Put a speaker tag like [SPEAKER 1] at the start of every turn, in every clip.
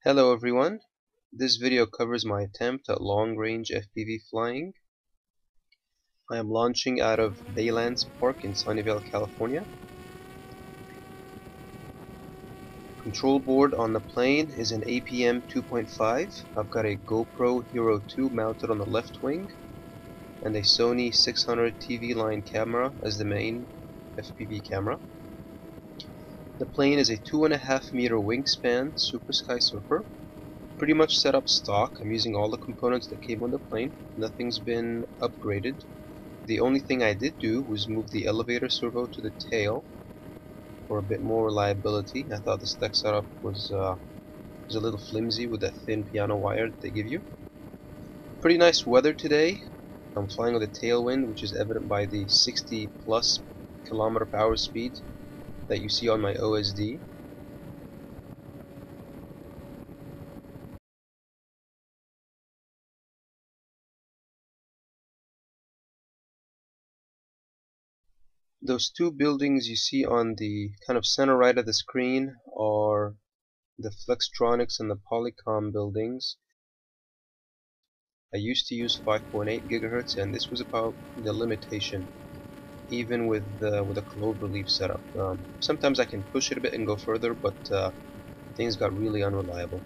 [SPEAKER 1] Hello everyone. This video covers my attempt at long-range FPV flying. I am launching out of Baylands Park in Sunnyvale, California. Control board on the plane is an APM 2.5. I've got a GoPro Hero 2 mounted on the left wing and a Sony 600 TV line camera as the main FPV camera. The plane is a 2.5 meter wingspan Super Sky Surfer. Pretty much set up stock. I'm using all the components that came on the plane. Nothing's been upgraded. The only thing I did do was move the elevator servo to the tail for a bit more reliability. I thought the stack setup was a little flimsy with that thin piano wire that they give you. Pretty nice weather today. I'm flying with a tailwind, which is evident by the 60 plus kilometer per hour speed that you see on my OSD. Those two buildings you see on the kind of center right of the screen are the Flextronics and the Polycom buildings. I used to use 5.8 gigahertz, and this was about the limitation, even with a cloverleaf setup. Sometimes I can push it a bit and go further, but things got really unreliable.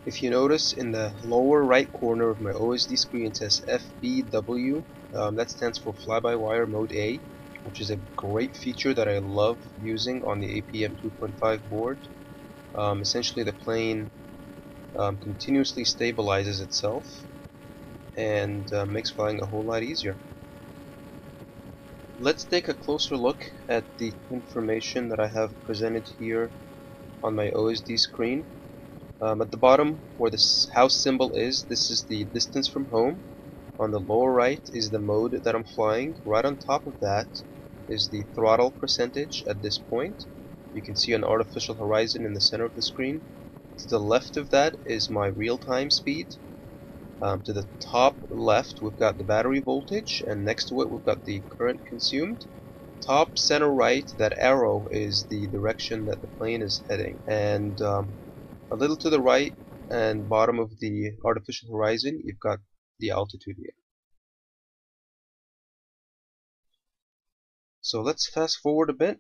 [SPEAKER 1] If you notice in the lower right corner of my OSD screen it says FBW. That stands for Fly-by-Wire Mode A, which is a great feature that I love using on the APM 2.5 board. Essentially the plane continuously stabilizes itself and makes flying a whole lot easier. Let's take a closer look at the information that I have presented here on my OSD screen. At the bottom where the house symbol is, this is the distance from home. On the lower right is the mode that I'm flying. Right on top of that is the throttle percentage at this point. You can see an artificial horizon in the center of the screen. To the left of that is my real-time speed. To the top left we've got the battery voltage, and next to it we've got the current consumed. Top center right, that arrow is the direction that the plane is heading, and a little to the right and bottom of the artificial horizon you've got the altitude here. So let's fast forward a bit.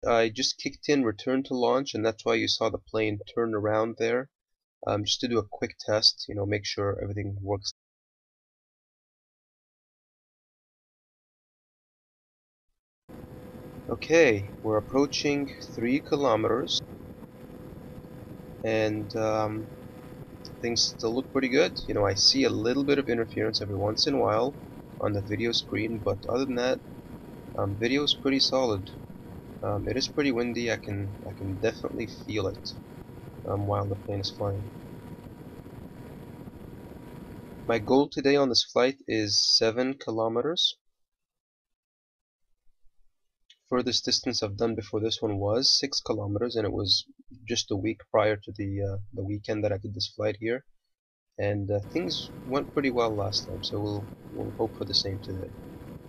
[SPEAKER 1] I just kicked in return to launch, and that's why you saw the plane turn around there, just to do a quick test, make sure everything works. Okay, we're approaching 3 kilometers, and things still look pretty good. I see a little bit of interference every once in a while on the video screen, but other than that, video is pretty solid. It is pretty windy. I can definitely feel it while the plane is flying. My goal today on this flight is 7 kilometers. Furthest distance I've done before this one was 6 kilometers, and it was just a week prior to the weekend that I did this flight here. And things went pretty well last time, so we'll hope for the same today.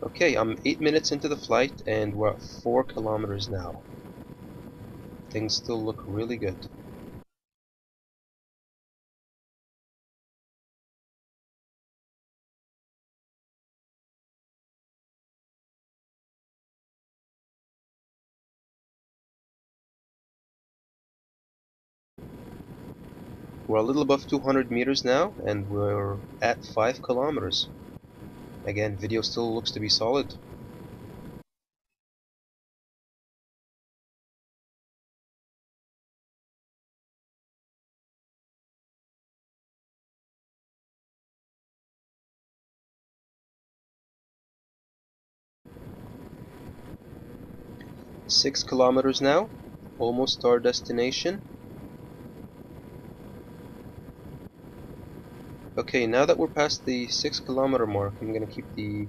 [SPEAKER 1] Okay, I'm 8 minutes into the flight, and we're at 4 kilometers now. Things still look really good. We're a little above 200 meters now, and we're at 5 kilometers. Again, video still looks to be solid. Six kilometers now, almost our destination. Okay, now that we're past the 6 kilometer mark, I'm gonna keep the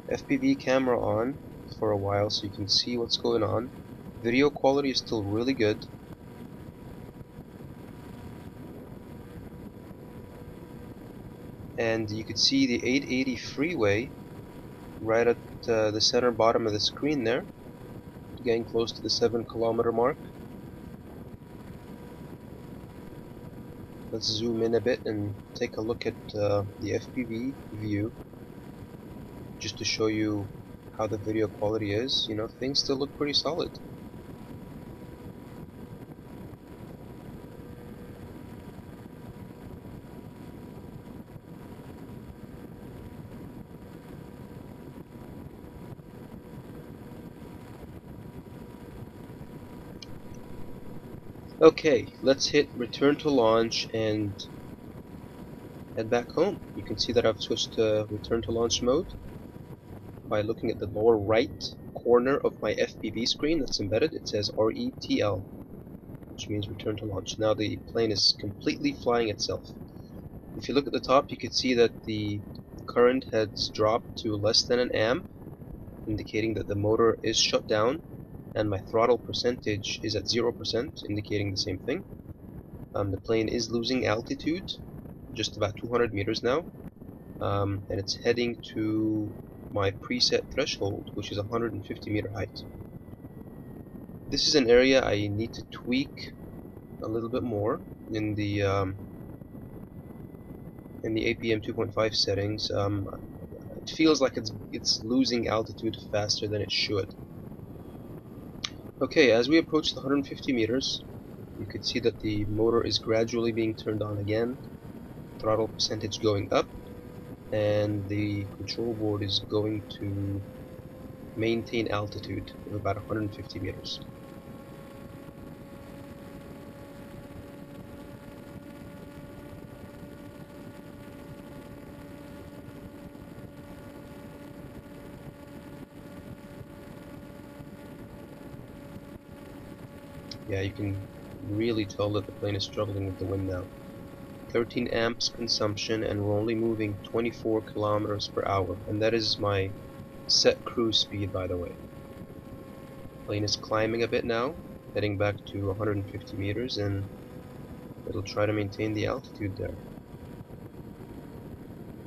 [SPEAKER 1] FPV camera on for a while so you can see what's going on. Video quality is still really good. and you could see the 880 freeway right at the center bottom of the screen there, getting close to the 7 kilometer mark. Let's zoom in a bit and take a look at the FPV view, just to show you how the video quality is. You know, things still look pretty solid. Okay, let's hit return to launch and head back home. You can see that I've switched to return to launch mode by looking at the lower right corner of my FPV screen that's embedded. It says RETL, which means return to launch. Now the plane is completely flying itself. If you look at the top, you can see that the current has dropped to less than an amp, indicating that the motor is shut down, and my throttle percentage is at 0%, indicating the same thing. The plane is losing altitude, just about 200 meters now, and it's heading to my preset threshold, which is 150 meter height. This is an area I need to tweak a little bit more in the APM 2.5 settings. It feels like it's losing altitude faster than it should. Okay, as we approach the 150 meters, you can see that the motor is gradually being turned on again, throttle percentage going up, and the control board is going to maintain altitude of about 150 meters. Yeah, you can really tell that the plane is struggling with the wind now. 13 amps consumption, and we're only moving 24 kilometers per hour, and that is my set cruise speed, by the way. Plane is climbing a bit now, heading back to 150 meters, and it'll try to maintain the altitude there.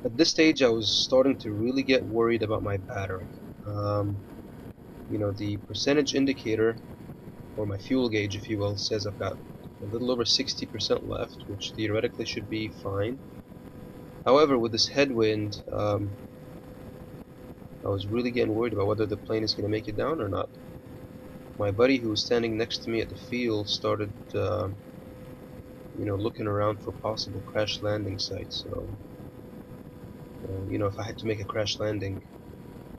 [SPEAKER 1] At this stage, I was starting to really get worried about my battery. You know, the percentage indicator, or my fuel gauge, if you will, says I've got a little over 60% left, which theoretically should be fine. However, with this headwind, I was really getting worried about whether the plane is going to make it down or not. My buddy who was standing next to me at the field started, you know, looking around for possible crash landing sites. So, you know, if I had to make a crash landing,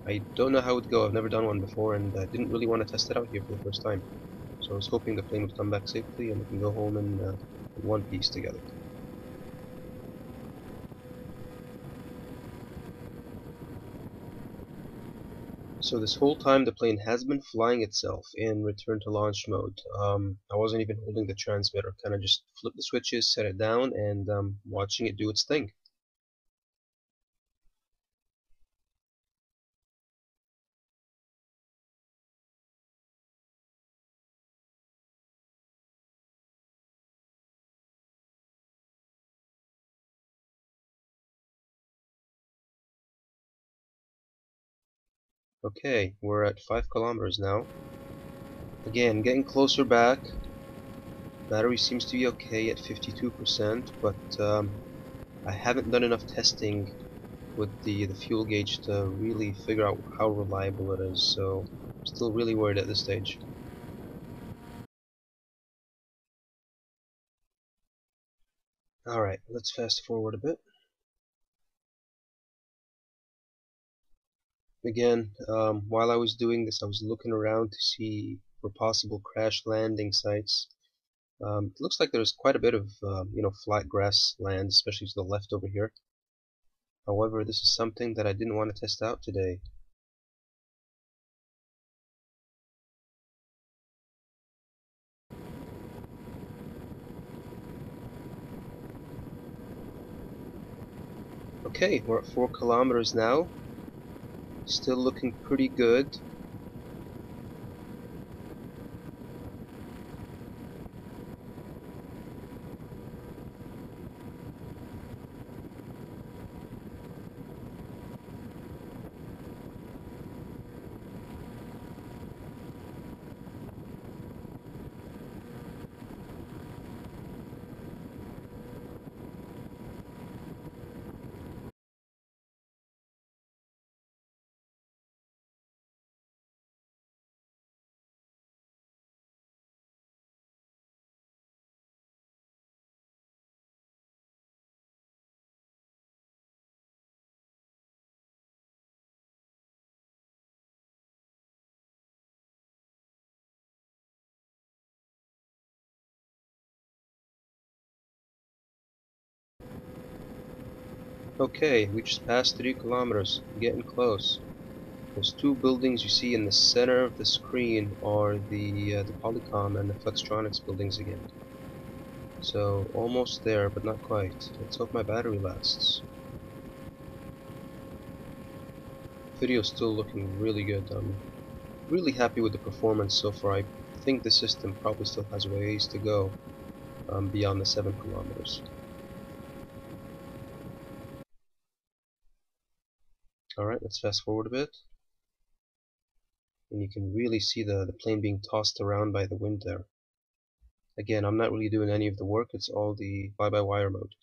[SPEAKER 1] I don't know how it would go. I've never done one before, and I didn't really want to test it out here for the first time. So I was hoping the plane would come back safely and we can go home in one piece together. So this whole time the plane has been flying itself in return to launch mode. I wasn't even holding the transmitter, kind of just flipped the switches, set it down, and watching it do its thing. Okay, we're at 5 kilometers now. Again, getting closer back. Battery seems to be okay at 52%, but I haven't done enough testing with the fuel gauge to really figure out how reliable it is, so I'm still really worried at this stage. Alright, let's fast forward a bit. Again, while I was doing this, I was looking around to see for possible crash landing sites. It looks like there's quite a bit of you know, flat grass land, especially to the left over here. However, this is something that I didn't want to test out today. Okay, we're at 4 kilometers now. Still looking pretty good. Okay, we just passed 3 kilometers, getting close. Those two buildings you see in the center of the screen are the Polycom and the Flextronics buildings again. So almost there, but not quite. Let's hope my battery lasts. Video's still looking really good. I'm really happy with the performance so far. I think the system probably still has ways to go beyond the 7 kilometers. Alright, let's fast forward a bit. And you can really see the plane being tossed around by the wind there. Again, I'm not really doing any of the work, it's all the fly-by-wire mode.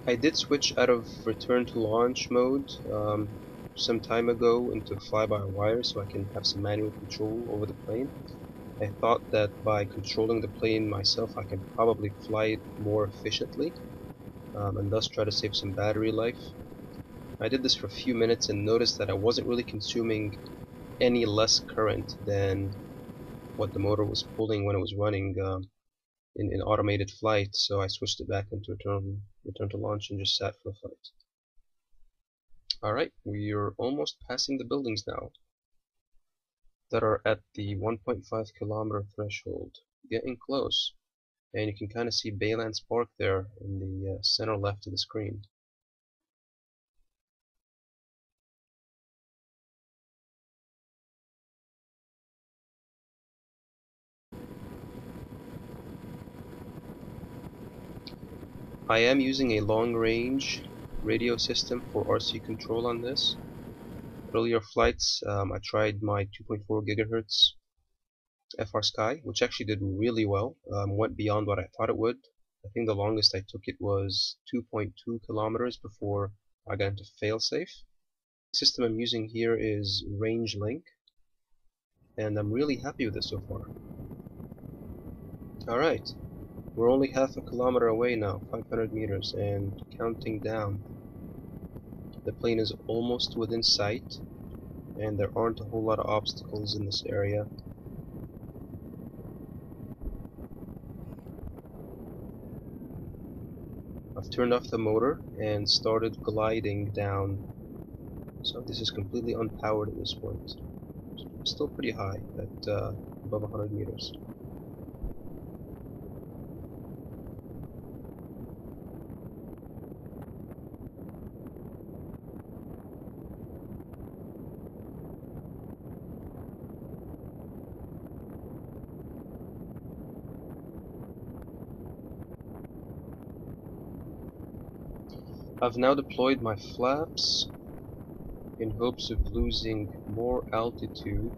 [SPEAKER 1] I did switch out of return to launch mode some time ago into fly-by-wire so I can have some manual control over the plane. I thought that by controlling the plane myself I can probably fly it more efficiently and thus try to save some battery life. I did this for a few minutes and noticed that I wasn't really consuming any less current than what the motor was pulling when it was running in automated flight, so I switched it back into return to launch and just sat for the flight. Alright, we're almost passing the buildings now that are at the 1.5 kilometer threshold. Getting close. And you can kind of see Baylands Park there in the center left of the screen. I am using a long-range radio system for RC control on this. Earlier flights, I tried my 2.4 gigahertz FR Sky, which actually did really well, went beyond what I thought it would. I think the longest I took it was 2.2 kilometers before I got into failsafe. The system I'm using here is Range Link, and I'm really happy with it so far. Alright, we're only half a kilometer away now, 500 meters, and counting down. The plane is almost within sight, and there aren't a whole lot of obstacles in this area. I've turned off the motor and started gliding down. So this is completely unpowered at this point. Still pretty high at above 100 meters. I've now deployed my flaps in hopes of losing more altitude.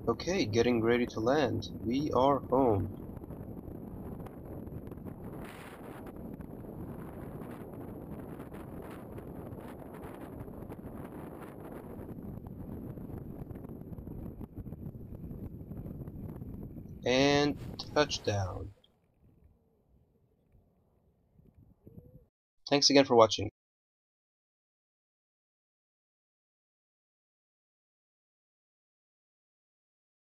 [SPEAKER 1] Okay, getting ready to land. We are home. And touchdown. Thanks again for watching.